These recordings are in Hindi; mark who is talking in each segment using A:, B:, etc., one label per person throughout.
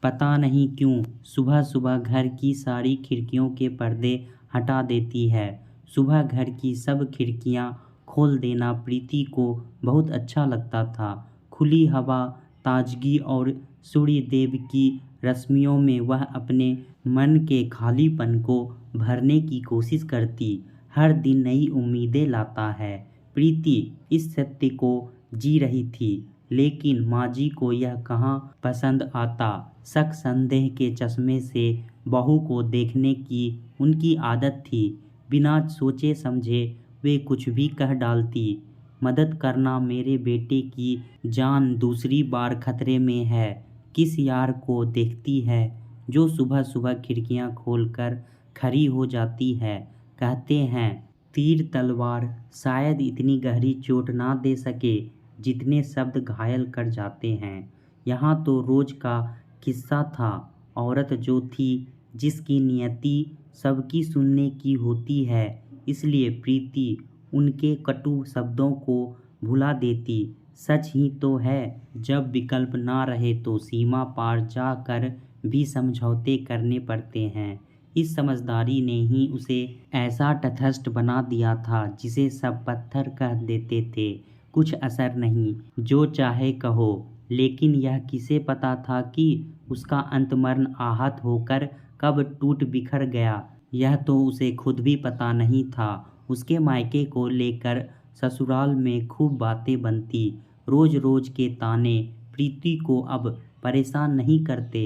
A: पता नहीं क्यों सुबह सुबह घर की सारी खिड़कियों के पर्दे हटा देती है। सुबह घर की सब खिड़कियां खोल देना प्रीति को बहुत अच्छा लगता था। खुली हवा, ताजगी और सूर्य देव की रश्मियों में वह अपने मन के खालीपन को भरने की कोशिश करती। हर दिन नई उम्मीदें लाता है। प्रीति इस सत्य को जी रही थी, लेकिन माँ जी को यह कहाँ पसंद आता। शक संदेह के चश्मे से बहू को देखने की उनकी आदत थी। बिना सोचे समझे वे कुछ भी कह डालती। मदद करना, मेरे बेटे की जान दूसरी बार खतरे में है। किस यार को देखती है जो सुबह सुबह खिड़कियां खोलकर खड़ी हो जाती है। कहते हैं तीर तलवार शायद इतनी गहरी चोट ना दे सके जितने शब्द घायल कर जाते हैं। यहाँ तो रोज का किस्सा था। औरत जो थी, जिसकी नियति सबकी सुनने की होती है, इसलिए प्रीति उनके कटु शब्दों को भुला देती। सच ही तो है, जब विकल्प ना रहे तो सीमा पार जाकर भी समझौते करने पड़ते हैं। इस समझदारी ने ही उसे ऐसा तटस्थ बना दिया था जिसे सब पत्थर कह देते थे। कुछ असर नहीं, जो चाहे कहो। लेकिन यह किसे पता था कि उसका अंतमरण आहत होकर कब टूट बिखर गया। यह तो उसे खुद भी पता नहीं था। उसके मायके को लेकर ससुराल में खूब बातें बनती। रोज रोज के ताने प्रीति को अब परेशान नहीं करते।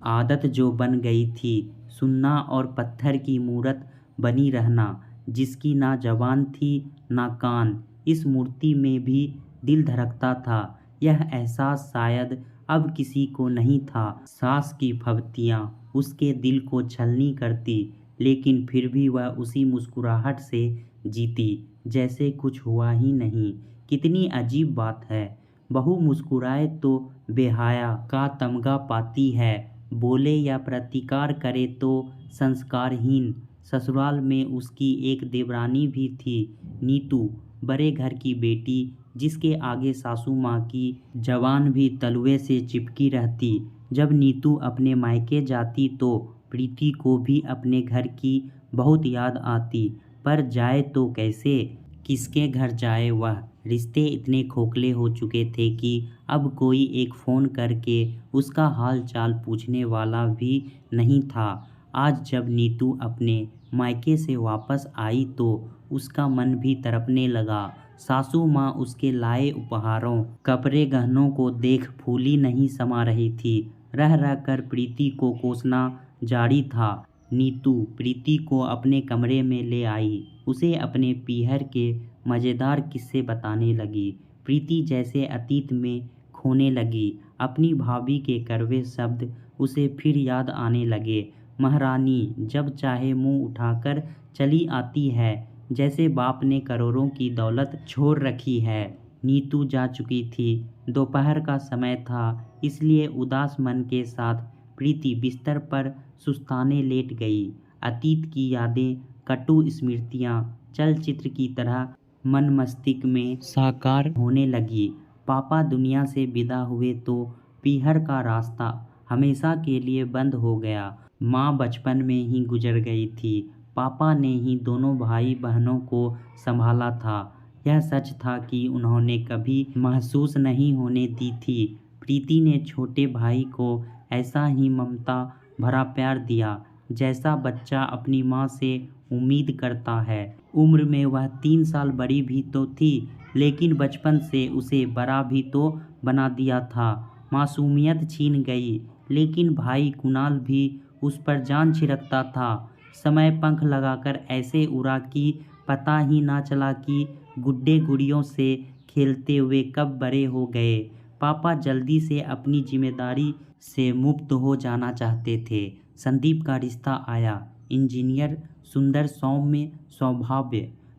A: आदत जो बन गई थी, सुनना और पत्थर की मूरत बनी रहना, जिसकी ना जबान थी ना कान। इस मूर्ति में भी दिल धड़कता था। यह एहसास शायद अब किसी को नहीं था। सास की फब्तियाँ उसके दिल को छलनी करती, लेकिन फिर भी वह उसी मुस्कुराहट से जीती जैसे कुछ हुआ ही नहीं। कितनी अजीब बात है, बहू मुस्कुराए तो बेहया का तमगा पाती है, बोले या प्रतिकार करे तो संस्कारहीन। ससुराल में उसकी एक देवरानी भी थी, नीतू, बड़े घर की बेटी, जिसके आगे सासू माँ की जबान भी तलुए से चिपकी रहती। जब नीतू अपने मायके जाती तो प्रीति को भी अपने घर की बहुत याद आती। पर जाए तो कैसे, किसके घर जाए वह। रिश्ते इतने खोखले हो चुके थे कि अब कोई एक फ़ोन करके उसका हाल चाल पूछने वाला भी नहीं था। आज जब नीतू अपने मायके से वापस आई तो उसका मन भी तड़पने लगा। सासू माँ उसके लाए उपहारों, कपड़े गहनों को देख फूली नहीं समा रही थी। रह रह कर प्रीति को कोसना जारी था। नीतू प्रीति को अपने कमरे में ले आई। उसे अपने पीहर के मज़ेदार किस्से बताने लगी। प्रीति जैसे अतीत में खोने लगी। अपनी भाभी के कड़वे शब्द उसे फिर याद आने लगे। महारानी जब चाहे मुंह उठाकर चली आती है, जैसे बाप ने करोड़ों की दौलत छोड़ रखी है। नीतू जा चुकी थी। दोपहर का समय था, इसलिए उदास मन के साथ प्रीति बिस्तर पर सुस्ताने लेट गई। अतीत की यादें, कटु स्मृतियाँ चलचित्र की तरह मन मस्तिष्क में साकार होने लगी। पापा दुनिया से विदा हुए तो पीहर का रास्ता हमेशा के लिए बंद हो गया। माँ बचपन में ही गुजर गई थी। पापा ने ही दोनों भाई बहनों को संभाला था। यह सच था कि उन्होंने कभी महसूस नहीं होने दी थी। प्रीति ने छोटे भाई को ऐसा ही ममता भरा प्यार दिया, जैसा बच्चा अपनी माँ से उम्मीद करता है। उम्र में वह 3 साल बड़ी भी तो थी, लेकिन बचपन से उसे बड़ा भी तो बना दिया था। मासूमियत छीन गई, लेकिन भाई कुणाल भी उस पर जान छिड़कता था। समय पंख लगाकर ऐसे उड़ा कि पता ही ना चला कि गुड्डे गुड़ियों से खेलते हुए कब बड़े हो गए। पापा जल्दी से अपनी जिम्मेदारी से मुक्त हो जाना चाहते थे। संदीप का रिश्ता आया। इंजीनियर, सुंदर, सौम्य स्वभाव,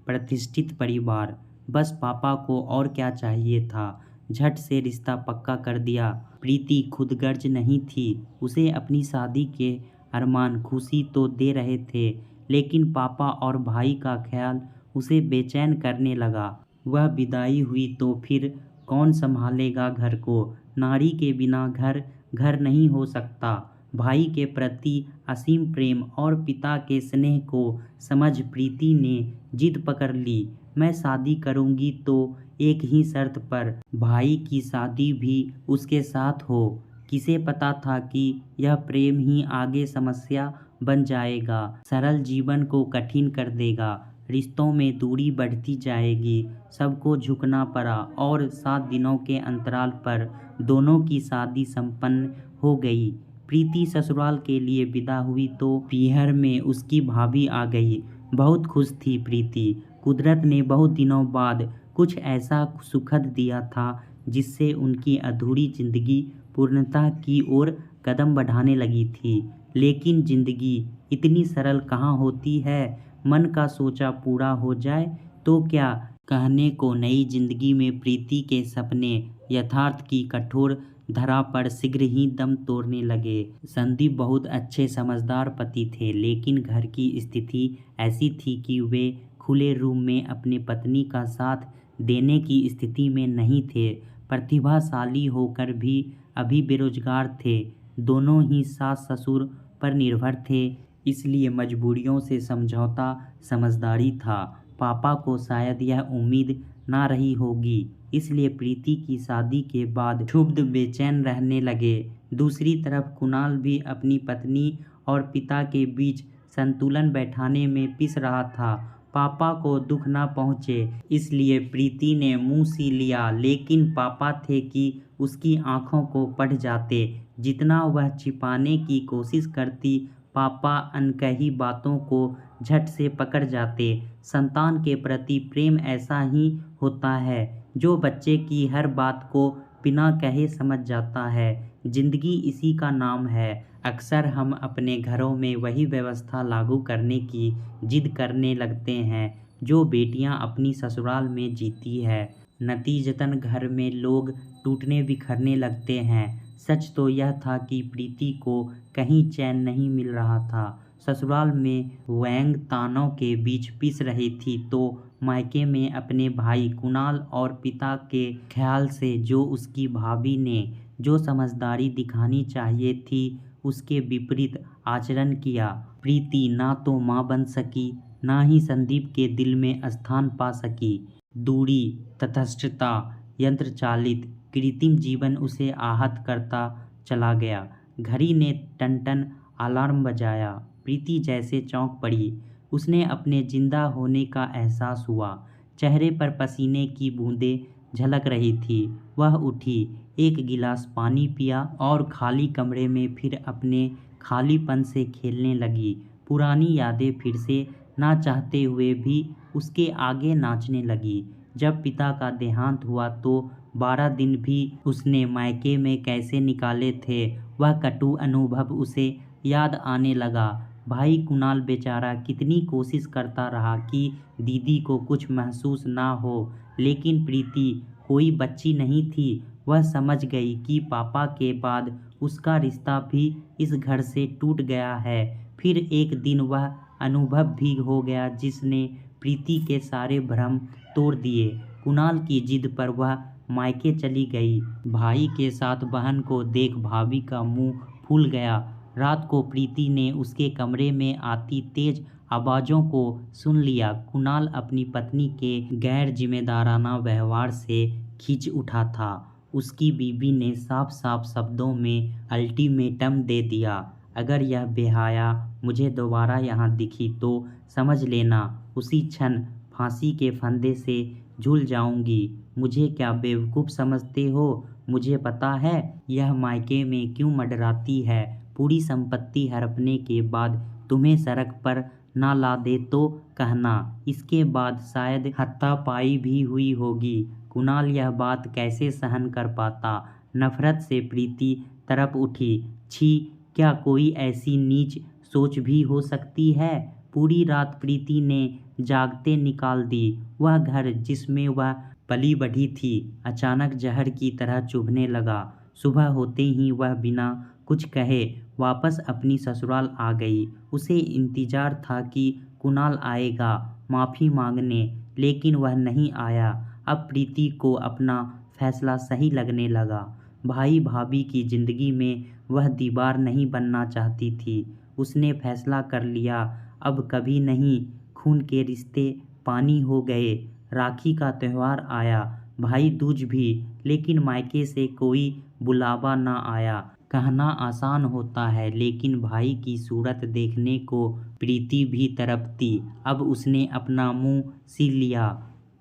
A: प्रतिष्ठित परिवार। बस पापा को और क्या चाहिए था। झट से रिश्ता पक्का कर दिया। प्रीति खुदगर्ज नहीं थी। उसे अपनी शादी के अरमान खुशी तो दे रहे थे, लेकिन पापा और भाई का ख्याल उसे बेचैन करने लगा। वह विदाई हुई तो फिर कौन संभालेगा घर को। नारी के बिना घर घर नहीं हो सकता। भाई के प्रति असीम प्रेम और पिता के स्नेह को समझ प्रीति ने जिद पकड़ ली। मैं शादी करूंगी तो एक ही शर्त पर, भाई की शादी भी उसके साथ हो। किसे पता था कि यह प्रेम ही आगे समस्या बन जाएगा, सरल जीवन को कठिन कर देगा। रिश्तों में दूरी बढ़ती जाएगी, सबको झुकना पड़ा और 7 दिनों के अंतराल पर दोनों की शादी संपन्न हो गई। प्रीति ससुराल के लिए विदा हुई तो पीहर में उसकी भाभी आ गई। बहुत खुश थी प्रीति। कुदरत ने बहुत दिनों बाद कुछ ऐसा सुखद दिया था जिससे उनकी अधूरी जिंदगी पूर्णता की ओर कदम बढ़ाने लगी थी। लेकिन जिंदगी इतनी सरल कहाँ होती है। मन का सोचा पूरा हो जाए तो क्या कहने को। नई जिंदगी में प्रीति के सपने यथार्थ की कठोर धरा पर शीघ्र ही दम तोड़ने लगे। संदीप बहुत अच्छे समझदार पति थे, लेकिन घर की स्थिति ऐसी थी कि वे खुले रूम में अपनी पत्नी का साथ देने की स्थिति में नहीं थे। प्रतिभाशाली होकर भी अभी बेरोजगार थे। दोनों ही सास ससुर पर निर्भर थे, इसलिए मजबूरियों से समझौता समझदारी था। पापा को शायद यह उम्मीद ना रही होगी, इसलिए प्रीति की शादी के बाद क्षुब्ध बेचैन रहने लगे। दूसरी तरफ कुणाल भी अपनी पत्नी और पिता के बीच संतुलन बैठाने में पिस रहा था। पापा को दुख ना पहुँचे इसलिए प्रीति ने मुंह सी लिया, लेकिन पापा थे कि उसकी आंखों को पढ़ जाते। जितना वह छिपाने की कोशिश करती, पापा अनकही बातों को झट से पकड़ जाते। संतान के प्रति प्रेम ऐसा ही होता है जो बच्चे की हर बात को बिना कहे समझ जाता है। जिंदगी इसी का नाम है। अक्सर हम अपने घरों में वही व्यवस्था लागू करने की जिद करने लगते हैं जो बेटियां अपनी ससुराल में जीती है। नतीजतन घर में लोग टूटने बिखरने लगते हैं। सच तो यह था कि प्रीति को कहीं चैन नहीं मिल रहा था। ससुराल में व्यंग तानों के बीच पिस रही थी तो मायके में अपने भाई कुणाल और पिता के ख्याल से जो उसकी भाभी ने जो समझदारी दिखानी चाहिए थी उसके विपरीत आचरण किया। प्रीति ना तो माँ बन सकी, ना ही संदीप के दिल में स्थान पा सकी। दूरी, तटस्थता, यंत्रचालित कृत्रिम जीवन उसे आहत करता चला गया। घड़ी ने टन-टन अलार्म बजाया। प्रीति जैसे चौंक पड़ी। उसने अपने जिंदा होने का एहसास हुआ। चेहरे पर पसीने की बूंदें झलक रही थी। वह उठी, एक गिलास पानी पिया और खाली कमरे में फिर अपने खालीपन से खेलने लगी। पुरानी यादें फिर से ना चाहते हुए भी उसके आगे नाचने लगी। जब पिता का देहांत हुआ तो 12 दिन भी उसने मायके में कैसे निकाले थे, वह कटु अनुभव उसे याद आने लगा। भाई कुणाल बेचारा कितनी कोशिश करता रहा कि दीदी को कुछ महसूस ना हो, लेकिन प्रीति कोई बच्ची नहीं थी। वह समझ गई कि पापा के बाद उसका रिश्ता भी इस घर से टूट गया है। फिर एक दिन वह अनुभव भी हो गया जिसने प्रीति के सारे भ्रम तोड़ दिए। कुणाल की जिद पर वह मायके चली गई। भाई के साथ बहन को देख भाभी का मुंह फूल गया। रात को प्रीति ने उसके कमरे में आती तेज आवाज़ों को सुन लिया। कुणाल अपनी पत्नी के गैर जिम्मेदाराना व्यवहार से खींच उठा था। उसकी बीवी ने साफ साफ शब्दों में अल्टीमेटम दे दिया, अगर यह बेहया मुझे दोबारा यहाँ दिखी तो समझ लेना उसी क्षण फांसी के फंदे से झूल जाऊंगी। मुझे क्या बेवकूफ़ समझते हो? मुझे पता है यह मायके में क्यों मंडराती है। पूरी संपत्ति हड़पने के बाद तुम्हें सड़क पर ना ला दे तो कहना। इसके बाद शायद हाथापाई भी हुई होगी। कुणाल यह बात कैसे सहन कर पाता। नफरत से प्रीति तड़प उठी। छी, क्या कोई ऐसी नीच सोच भी हो सकती है। पूरी रात प्रीति ने जागते निकाल दी। वह घर जिसमें वह पली बढ़ी थी अचानक जहर की तरह चुभने लगा। सुबह होते ही वह बिना कुछ कहे वापस अपनी ससुराल आ गई। उसे इंतजार था कि कुणाल आएगा माफ़ी मांगने, लेकिन वह नहीं आया। अब प्रीति को अपना फैसला सही लगने लगा। भाई भाभी की ज़िंदगी में वह दीवार नहीं बनना चाहती थी। उसने फैसला कर लिया, अब कभी नहीं। खून के रिश्ते पानी हो गए। राखी का त्यौहार आया, भाई दूज भी, लेकिन मायके से कोई बुलावा ना आया। कहना आसान होता है, लेकिन भाई की सूरत देखने को प्रीति भी तड़पती। अब उसने अपना मुंह सी लिया,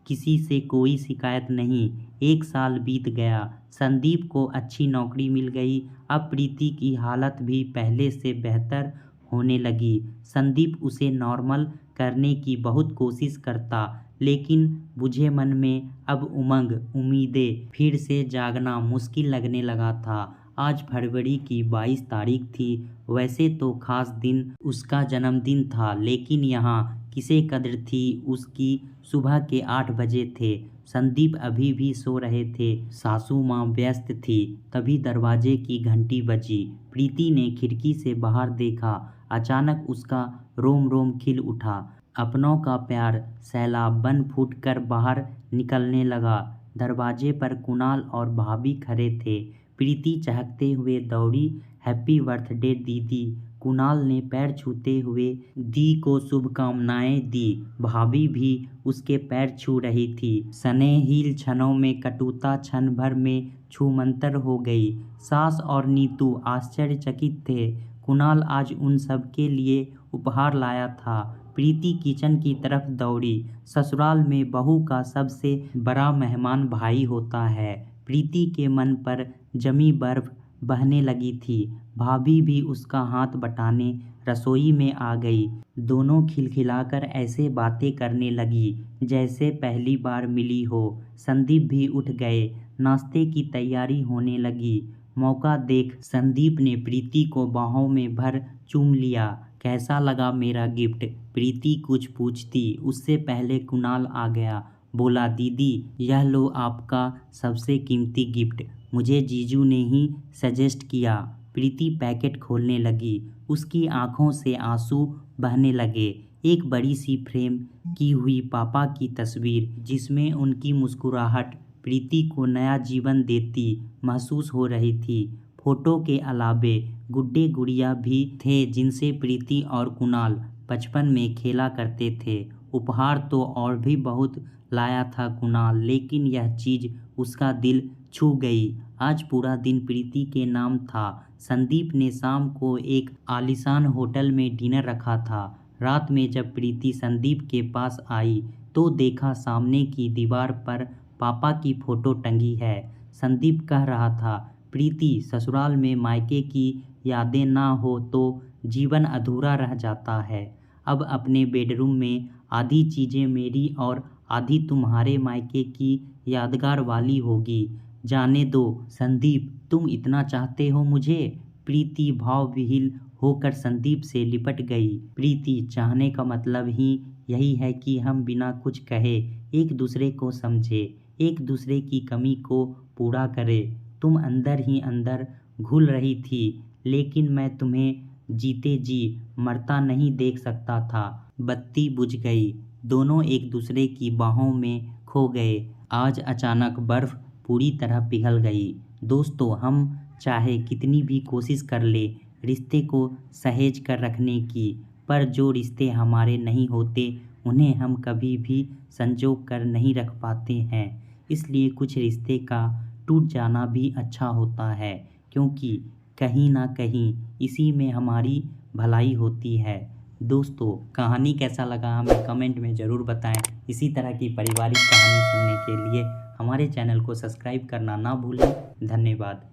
A: किसी से कोई शिकायत नहीं। 1 साल बीत गया, संदीप को अच्छी नौकरी मिल गई। अब प्रीति की हालत भी पहले से बेहतर होने लगी। संदीप उसे नॉर्मल करने की बहुत कोशिश करता, लेकिन बुझे मन में अब उमंग, उम्मीदें फिर से जागना मुश्किल लगने लगा था। आज फरवरी की 22 तारीख थी। वैसे तो खास दिन उसका जन्मदिन था, लेकिन यहाँ किसे कद्र थी उसकी। सुबह के 8 बजे थे। संदीप अभी भी सो रहे थे। सासू माँ व्यस्त थी। तभी दरवाजे की घंटी बजी। प्रीति ने खिड़की से बाहर देखा। अचानक उसका रोम रोम खिल उठा। अपनों का प्यार सैलाब बन फूट कर बाहर निकलने लगा। दरवाजे पर कुणाल और भाभी खड़े थे। प्रीति चहकते हुए दौड़ी। हैप्पी बर्थडे दीदी। कुणाल ने पैर छूते हुए दी को शुभकामनाएं दी। भाभी भी उसके पैर छू रही थी। स्नेहिल क्षणों में कटुता क्षण भर में छूमंतर हो गई। सास और नीतू आश्चर्यचकित थे। कुणाल आज उन सब के लिए उपहार लाया था। प्रीति किचन की तरफ दौड़ी। ससुराल में बहू का सबसे बड़ा मेहमान भाई होता है। प्रीति के मन पर जमी बर्फ बहने लगी थी। भाभी भी उसका हाथ बटाने रसोई में आ गई। दोनों खिलखिलाकर ऐसे बातें करने लगी जैसे पहली बार मिली हो। संदीप भी उठ गए। नाश्ते की तैयारी होने लगी। मौका देख संदीप ने प्रीति को बाहों में भर चूम लिया। कैसा लगा मेरा गिफ्ट? प्रीति कुछ पूछती उससे पहले कुणाल आ गया। बोला, दीदी यह लो आपका सबसे कीमती गिफ्ट। मुझे जीजू ने ही सजेस्ट किया। प्रीति पैकेट खोलने लगी। उसकी आंखों से आंसू बहने लगे। एक बड़ी सी फ्रेम की हुई पापा की तस्वीर, जिसमें उनकी मुस्कुराहट प्रीति को नया जीवन देती महसूस हो रही थी। फोटो के अलावे गुड्डे गुड़िया भी थे, जिनसे प्रीति और कुणाल बचपन में खेला करते थे। उपहार तो और भी बहुत लाया था कुणाल, लेकिन यह चीज़ उसका दिल छू गई। आज पूरा दिन प्रीति के नाम था। संदीप ने शाम को एक आलीशान होटल में डिनर रखा था। रात में जब प्रीति संदीप के पास आई तो देखा सामने की दीवार पर पापा की फ़ोटो टंगी है। संदीप कह रहा था, प्रीति ससुराल में मायके की यादें ना हो तो जीवन अधूरा रह जाता है। अब अपने बेडरूम में आधी चीज़ें मेरी और आधी तुम्हारे मायके की यादगार वाली होगी। जाने दो संदीप, तुम इतना चाहते हो मुझे। प्रीति भाव विहीन होकर संदीप से लिपट गई। प्रीति, चाहने का मतलब ही यही है कि हम बिना कुछ कहे एक दूसरे को समझे, एक दूसरे की कमी को पूरा करें। तुम अंदर ही अंदर घुल रही थी, लेकिन मैं तुम्हें जीते जी मरता नहीं देख सकता था। बत्ती बुझ गई। दोनों एक दूसरे की बाहों में खो गए। आज अचानक बर्फ पूरी तरह पिघल गई। दोस्तों, हम चाहे कितनी भी कोशिश कर ले रिश्ते को सहेज कर रखने की, पर जो रिश्ते हमारे नहीं होते उन्हें हम कभी भी संजो कर नहीं रख पाते हैं। इसलिए कुछ रिश्ते का टूट जाना भी अच्छा होता है, क्योंकि कहीं ना कहीं इसी में हमारी भलाई होती है। दोस्तों, कहानी कैसा लगा हमें कमेंट में ज़रूर बताएं। इसी तरह की पारिवारिक कहानी सुनने के लिए हमारे चैनल को सब्सक्राइब करना ना भूलें। धन्यवाद।